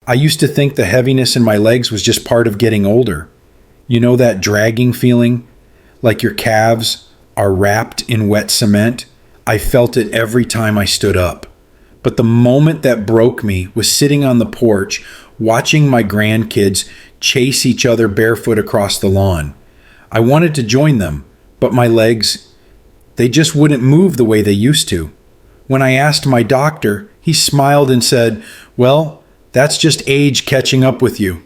I used to think the heaviness in my legs was just part of getting older. You know that dragging feeling? Like your calves are wrapped in wet cement? I felt it every time I stood up. But the moment that broke me was sitting on the porch, watching my grandkids chase each other barefoot across the lawn. I wanted to join them, but my legs, they just wouldn't move the way they used to. When I asked my doctor, he smiled and said, "Well, that's just age catching up with you."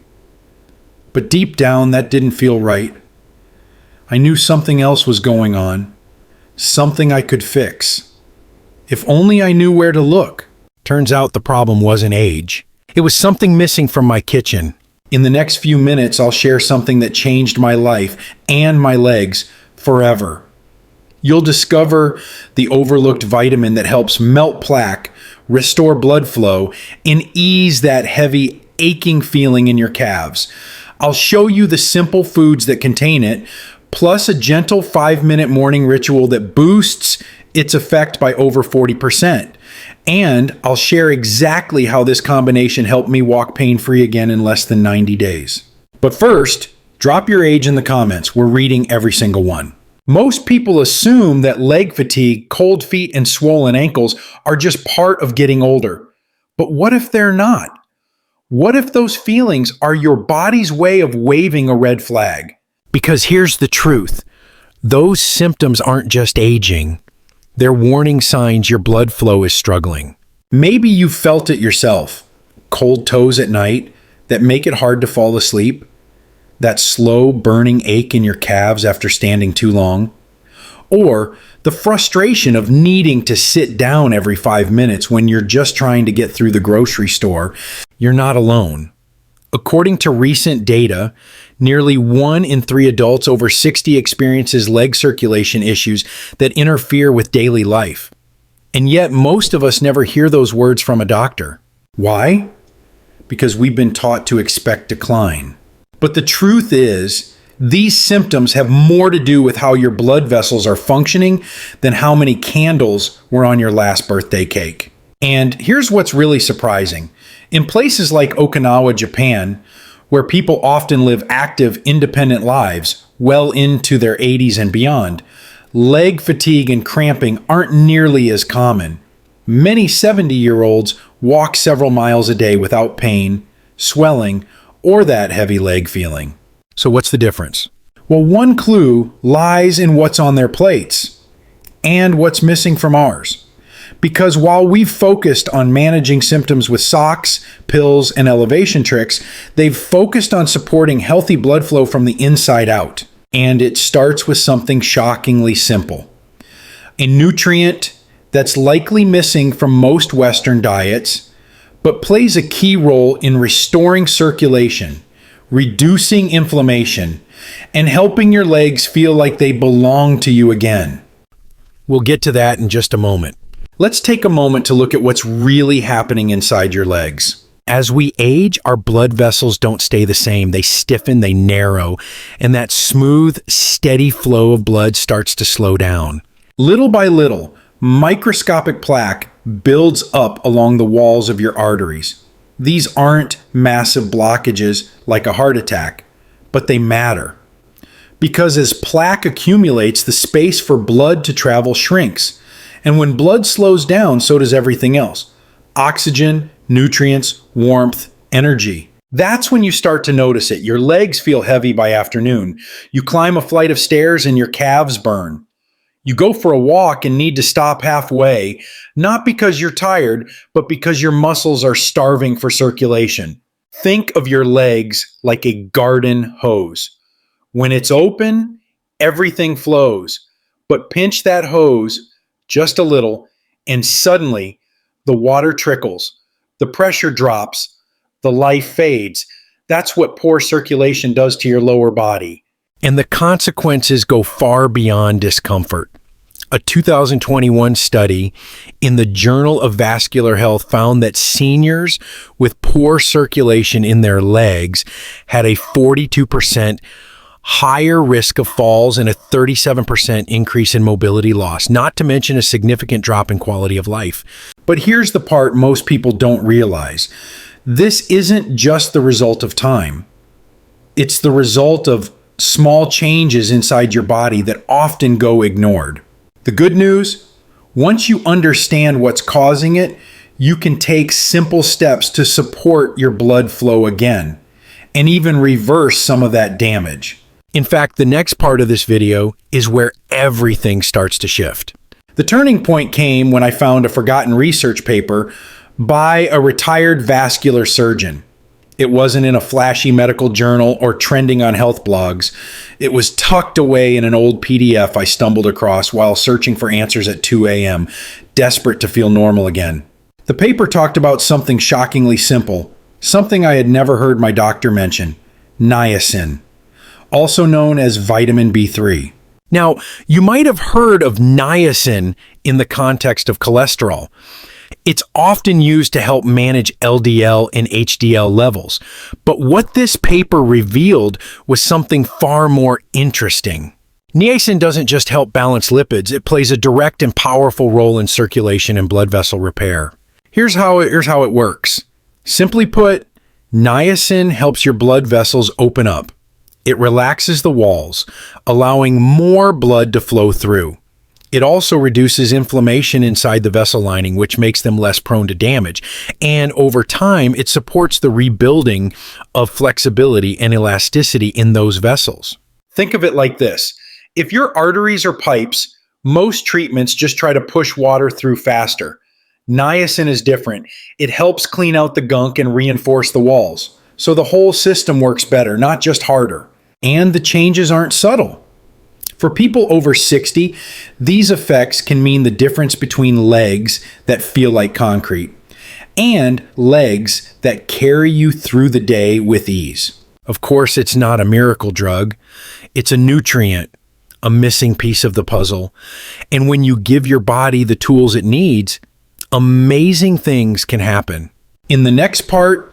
But deep down, that didn't feel right. I knew something else was going on, something I could fix. If only I knew where to look. Turns out the problem wasn't age. It was something missing from my kitchen. In the next few minutes, I'll share something that changed my life and my legs forever. You'll discover the overlooked vitamin that helps melt plaque, restore blood flow, and ease that heavy, aching feeling in your calves. I'll show you the simple foods that contain it, plus a gentle 5-minute morning ritual that boosts its effect by over 40%. And I'll share exactly how this combination helped me walk pain-free again in less than 90 days. But first, drop your age in the comments. We're reading every single one. Most people assume that leg fatigue, cold feet, and swollen ankles are just part of getting older. But what if they're not? What if those feelings are your body's way of waving a red flag? Because here's the truth. Those symptoms aren't just aging. They're warning signs your blood flow is struggling. Maybe you've felt it yourself. Cold toes at night that make it hard to fall asleep. That slow burning ache in your calves after standing too long. Or the frustration of needing to sit down every 5 minutes when you're just trying to get through the grocery store. You're not alone. According to recent data, nearly 1 in 3 adults over 60 experiences leg circulation issues that interfere with daily life. And yet most of us never hear those words from a doctor. Why? Because we've been taught to expect decline. But the truth is, these symptoms have more to do with how your blood vessels are functioning than how many candles were on your last birthday cake. And here's what's really surprising. In places like Okinawa, Japan, where people often live active, independent lives well into their 80s and beyond, leg fatigue and cramping aren't nearly as common. Many 70-year-olds walk several miles a day without pain, swelling, or that heavy leg feeling. So what's the difference? Well, one clue lies in what's on their plates and what's missing from ours. Because while we've focused on managing symptoms with socks, pills, and elevation tricks, they've focused on supporting healthy blood flow from the inside out. And it starts with something shockingly simple. A nutrient that's likely missing from most Western diets, but plays a key role in restoring circulation, reducing inflammation, and helping your legs feel like they belong to you again. We'll get to that in just a moment. Let's take a moment to look at what's really happening inside your legs. As we age, our blood vessels don't stay the same. They stiffen, they narrow, and that smooth, steady flow of blood starts to slow down. Little by little, microscopic plaque builds up along the walls of your arteries. These aren't massive blockages like a heart attack, but they matter. Because as plaque accumulates, the space for blood to travel shrinks. And when blood slows down, so does everything else. Oxygen, nutrients, warmth, energy. That's when you start to notice it. Your legs feel heavy by afternoon. You climb a flight of stairs and your calves burn. You go for a walk and need to stop halfway, not because you're tired, but because your muscles are starving for circulation. Think of your legs like a garden hose. When it's open, everything flows. But pinch that hose just a little, and suddenly the water trickles, the pressure drops, the life fades. That's what poor circulation does to your lower body. And the consequences go far beyond discomfort. A 2021 study in the Journal of Vascular Health found that seniors with poor circulation in their legs had a 42% higher risk of falls and a 37% increase in mobility loss, not to mention a significant drop in quality of life. But here's the part most people don't realize. This isn't just the result of time. It's the result of small changes inside your body that often go ignored. The good news, once you understand what's causing it, you can take simple steps to support your blood flow again, and even reverse some of that damage. In fact, the next part of this video is where everything starts to shift. The turning point came when I found a forgotten research paper by a retired vascular surgeon. It wasn't in a flashy medical journal or trending on health blogs. It was tucked away in an old PDF I stumbled across while searching for answers at 2 a.m., desperate to feel normal again. The paper talked about something shockingly simple, something I had never heard my doctor mention: niacin, also known as vitamin B3. Now, you might have heard of niacin in the context of cholesterol. It's often used to help manage LDL and HDL levels. But what this paper revealed was something far more interesting. Niacin doesn't just help balance lipids, it plays a direct and powerful role in circulation and blood vessel repair. Here's how it works. Simply put, niacin helps your blood vessels open up. It relaxes the walls, allowing more blood to flow through. It also reduces inflammation inside the vessel lining, which makes them less prone to damage. And over time, it supports the rebuilding of flexibility and elasticity in those vessels. Think of it like this. If your arteries are pipes, most treatments just try to push water through faster. Niacin is different. It helps clean out the gunk and reinforce the walls. So the whole system works better, not just harder. And the changes aren't subtle. For people over 60, these effects can mean the difference between legs that feel like concrete and legs that carry you through the day with ease. Of course, it's not a miracle drug. It's a nutrient, a missing piece of the puzzle. And when you give your body the tools it needs, amazing things can happen. In the next part,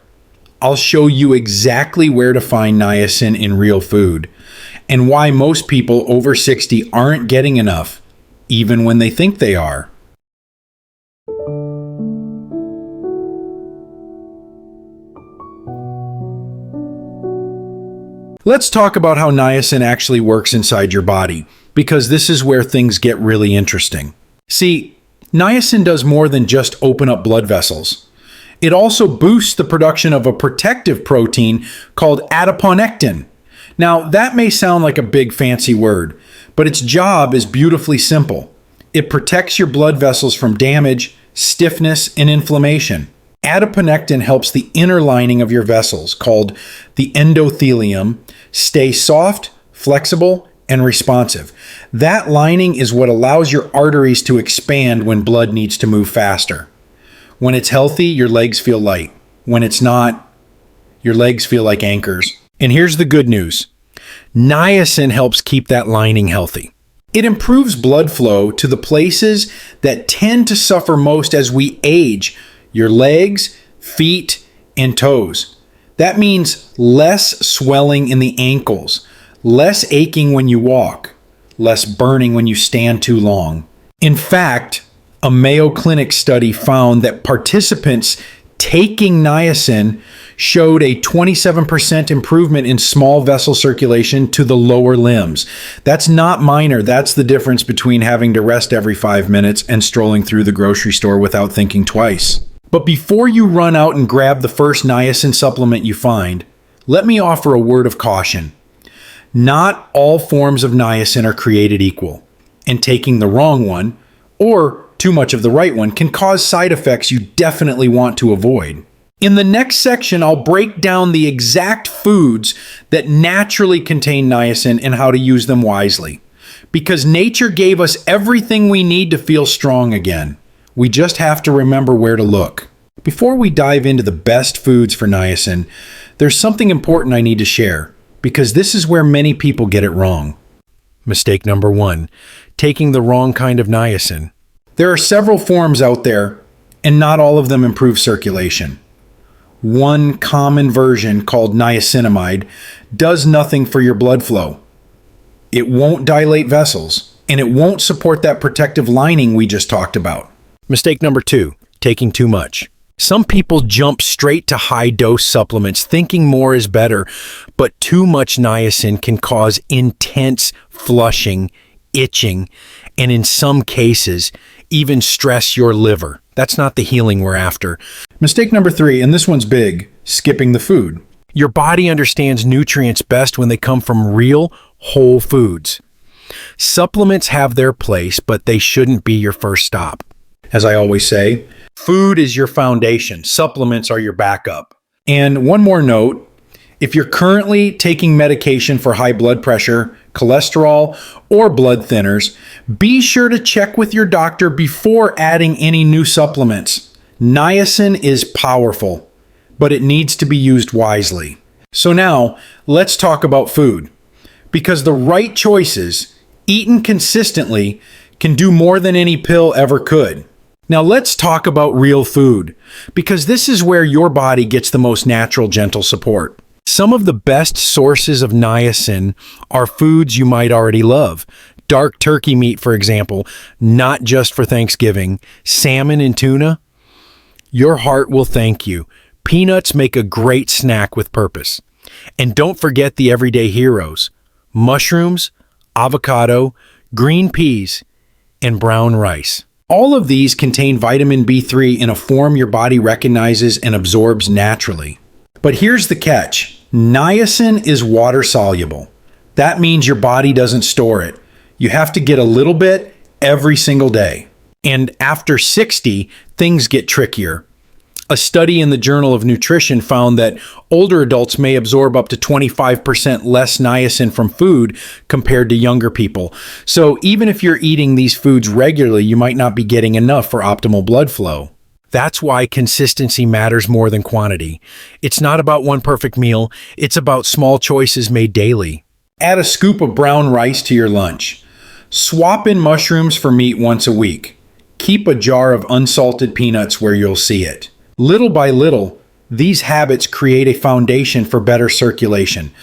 I'll show you exactly where to find niacin in real food and why most people over 60 aren't getting enough, even when they think they are. Let's talk about how niacin actually works inside your body, because this is where things get really interesting. See, niacin does more than just open up blood vessels. It also boosts the production of a protective protein called adiponectin. Now, that may sound like a big fancy word, but its job is beautifully simple. It protects your blood vessels from damage, stiffness, and inflammation. Adiponectin helps the inner lining of your vessels, called the endothelium, stay soft, flexible, and responsive. That lining is what allows your arteries to expand when blood needs to move faster. When it's healthy, your legs feel light. When it's not, your legs feel like anchors. And here's the good news. Niacin helps keep that lining healthy. It improves blood flow to the places that tend to suffer most as we age: your legs, feet, and toes. That means less swelling in the ankles, less aching when you walk, less burning when you stand too long. In fact, a Mayo Clinic study found that participants taking niacin showed a 27% improvement in small vessel circulation to the lower limbs. That's not minor. That's the difference between having to rest every 5 minutes and strolling through the grocery store without thinking twice. But before you run out and grab the first niacin supplement you find, let me offer a word of caution. Not all forms of niacin are created equal, and taking the wrong one, or too much of the right one, can cause side effects you definitely want to avoid. In the next section, I'll break down the exact foods that naturally contain niacin and how to use them wisely. Because nature gave us everything we need to feel strong again. We just have to remember where to look. Before we dive into the best foods for niacin, there's something important I need to share, because this is where many people get it wrong. Mistake number 1, taking the wrong kind of niacin. There are several forms out there, and not all of them improve circulation. One common version, called niacinamide, does nothing for your blood flow. It won't dilate vessels, and it won't support that protective lining we just talked about. Mistake number 2, taking too much. Some people jump straight to high-dose supplements, thinking more is better, but too much niacin can cause intense flushing, itching, and in some cases, even stress your liver. That's not the healing we're after. Mistake number 3, and this one's big, skipping the food. Your body understands nutrients best when they come from real, whole foods. Supplements have their place, but they shouldn't be your first stop. As I always say, Food is your foundation. Supplements are your backup. and one more note, if you're currently taking medication for high blood pressure, cholesterol, or blood thinners, be sure to check with your doctor before adding any new supplements. Niacin is powerful, but it needs to be used wisely. So now, let's talk about food. Because the right choices, eaten consistently, can do more than any pill ever could. Now let's talk about real food, because this is where your body gets the most natural, gentle support. Some of the best sources of niacin are foods you might already love. Dark turkey meat, for example, not just for Thanksgiving. Salmon and tuna. Your heart will thank you. Peanuts make a great snack with purpose. And don't forget the everyday heroes. Mushrooms, avocado, green peas, and brown rice. All of these contain vitamin B3 in a form your body recognizes and absorbs naturally. But here's the catch. Niacin is water soluble. That means your body doesn't store it. You have to get a little bit every single day. And after 60, things get trickier. A study in the Journal of Nutrition found that older adults may absorb up to 25% less niacin from food compared to younger people. So even if you're eating these foods regularly, you might not be getting enough for optimal blood flow. That's why consistency matters more than quantity. It's not about one perfect meal, it's about small choices made daily. Add a scoop of brown rice to your lunch. Swap in mushrooms for meat once a week. Keep a jar of unsalted peanuts where you'll see it. Little by little, these habits create a foundation for better circulation,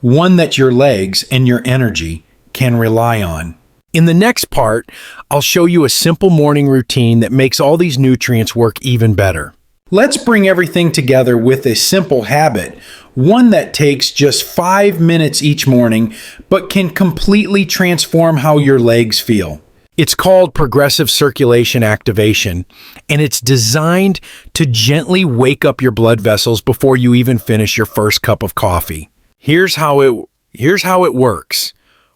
one that your legs and your energy can rely on. In the next part, I'll show you a simple morning routine that makes all these nutrients work even better. Let's bring everything together with a simple habit, one that takes just 5 minutes each morning, but can completely transform how your legs feel. It's called progressive circulation activation, and it's designed to gently wake up your blood vessels before you even finish your first cup of coffee. Here's how it works.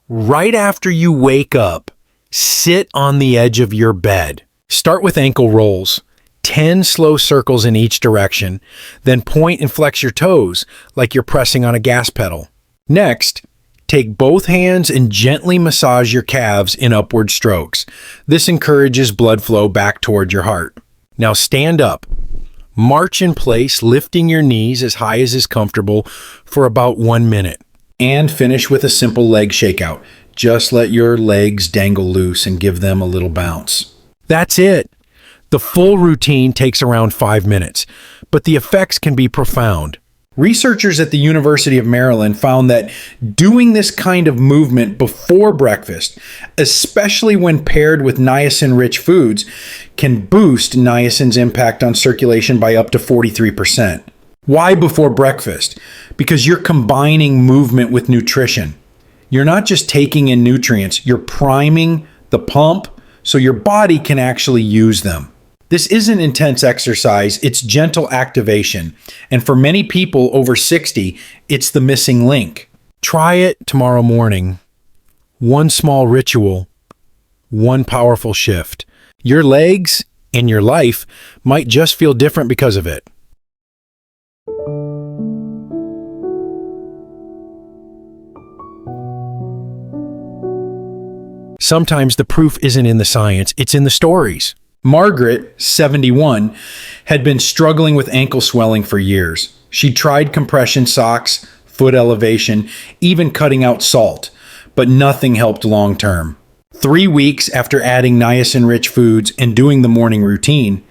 Right after you wake up, sit on the edge of your bed. Start with ankle rolls, 10 slow circles in each direction, then point and flex your toes like you're pressing on a gas pedal. Next, take both hands and gently massage your calves in upward strokes. This encourages blood flow back toward your heart. Now stand up. March in place, lifting your knees as high as is comfortable for about 1 minute. And finish with a simple leg shakeout. Just let your legs dangle loose and give them a little bounce. That's it. The full routine takes around 5 minutes, but the effects can be profound. Researchers at the University of Maryland found that doing this kind of movement before breakfast, especially when paired with niacin-rich foods, can boost niacin's impact on circulation by up to 43%. Why before breakfast? Because you're combining movement with nutrition. You're not just taking in nutrients, you're priming the pump so your body can actually use them. This isn't intense exercise, it's gentle activation. And for many people over 60, it's the missing link. Try it tomorrow morning. One small ritual, one powerful shift. Your legs and your life might just feel different because of it. Sometimes the proof isn't in the science, it's in the stories. Margaret, 71, had been struggling with ankle swelling for years. She tried compression socks, foot elevation, even cutting out salt, but nothing helped long term. 3 weeks after adding niacin-rich foods and doing the morning routine,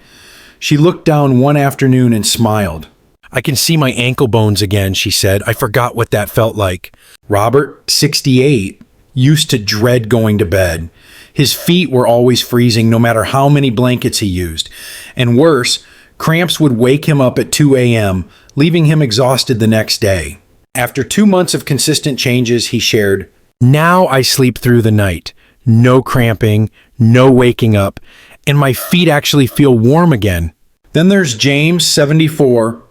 she looked down one afternoon and smiled. I can see my ankle bones again, she said. I forgot what that felt like. Robert, 68, used to dread going to bed. His feet were always freezing no matter how many blankets he used. And worse, Cramps would wake him up at 2 a.m., leaving him exhausted the next day. After 2 months of consistent changes, he shared, "Now I sleep through the night. No cramping, no waking up, and my feet actually feel warm again." Then there's James, 74,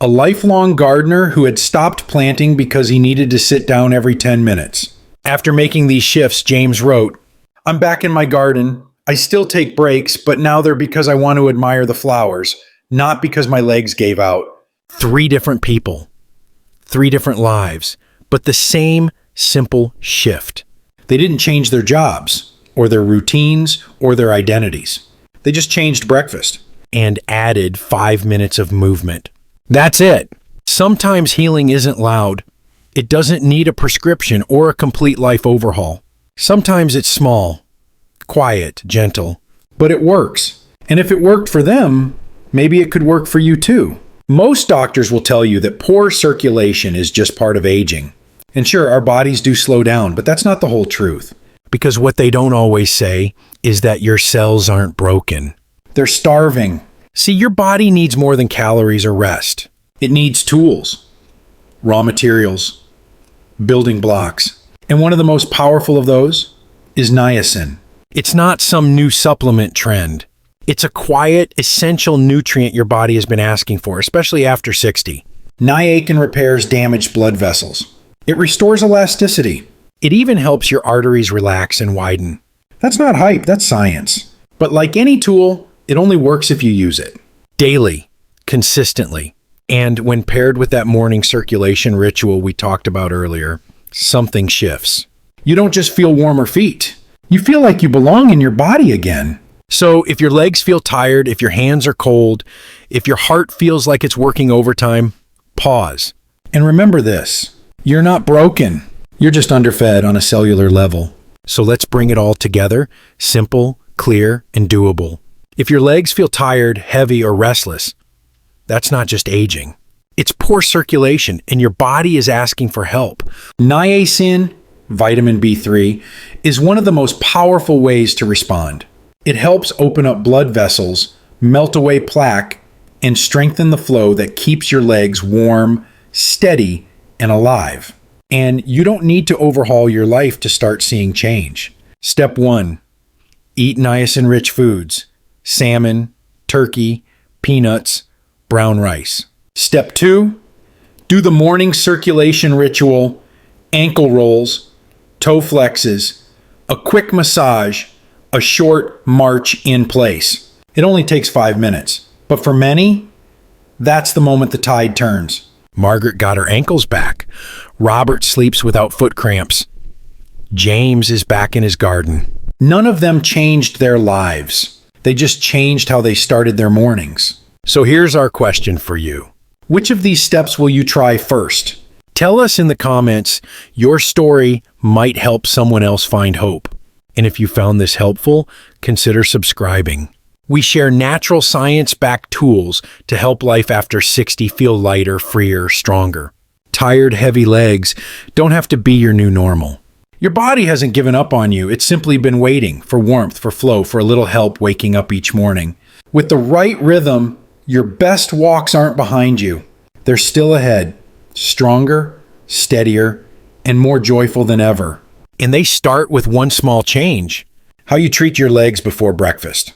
a lifelong gardener who had stopped planting because he needed to sit down every 10 minutes. After making these shifts, James wrote, "I'm back in my garden. I still take breaks, but now they're because I want to admire the flowers, not because my legs gave out." 3 different people, 3 different lives, but the same simple shift. They didn't change their jobs, or their routines, or their identities. They just changed breakfast. And added 5 minutes of movement. That's it. Sometimes healing isn't loud. It doesn't need a prescription or a complete life overhaul. Sometimes it's small, quiet, gentle. But it works. And if it worked for them, maybe it could work for you too. Most doctors will tell you that poor circulation is just part of aging. And sure, our bodies do slow down, but that's not the whole truth. Because what they don't always say is that your cells aren't broken. They're starving. See, your body needs more than calories or rest. It needs tools, raw materials, building blocks. And one of the most powerful of those is niacin. It's not some new supplement trend. It's a quiet, essential nutrient your body has been asking for, especially after 60. Niacin repairs damaged blood vessels. It restores elasticity. It even helps your arteries relax and widen. That's not hype, that's science. But like any tool, it only works if you use it. Daily, consistently. And when paired with that morning circulation ritual we talked about earlier, something shifts. You don't just feel warmer feet. You feel like you belong in your body again. So if your legs feel tired, if your hands are cold, if your heart feels like it's working overtime, pause. And remember this, you're not broken. You're just underfed on a cellular level. So let's bring it all together, simple, clear, and doable. If your legs feel tired, heavy, or restless, that's not just aging. It's poor circulation, and your body is asking for help. Niacin, vitamin B3, is one of the most powerful ways to respond. It helps open up blood vessels, melt away plaque, and strengthen the flow that keeps your legs warm, steady, and alive. And you don't need to overhaul your life to start seeing change. Step 1, eat niacin-rich foods. Salmon, turkey, peanuts, brown rice. Step 2, do the morning circulation ritual, ankle rolls, toe flexes, a quick massage, a short march in place. It only takes 5 minutes, but for many, that's the moment the tide turns. Margaret got her ankles back. Robert sleeps without foot cramps. James is back in his garden. None of them changed their lives. They just changed how they started their mornings. So here's our question for you. Which of these steps will you try first? Tell us in the comments. Your story might help someone else find hope. And if you found this helpful, consider subscribing. We share natural science-backed tools to help life after 60 feel lighter, freer, stronger. Tired, heavy legs don't have to be your new normal. Your body hasn't given up on you. It's simply been waiting for warmth, for flow, for a little help waking up each morning. With the right rhythm, your best walks aren't behind you. They're still ahead, stronger, steadier, and more joyful than ever. And they start with one small change. How you treat your legs before breakfast.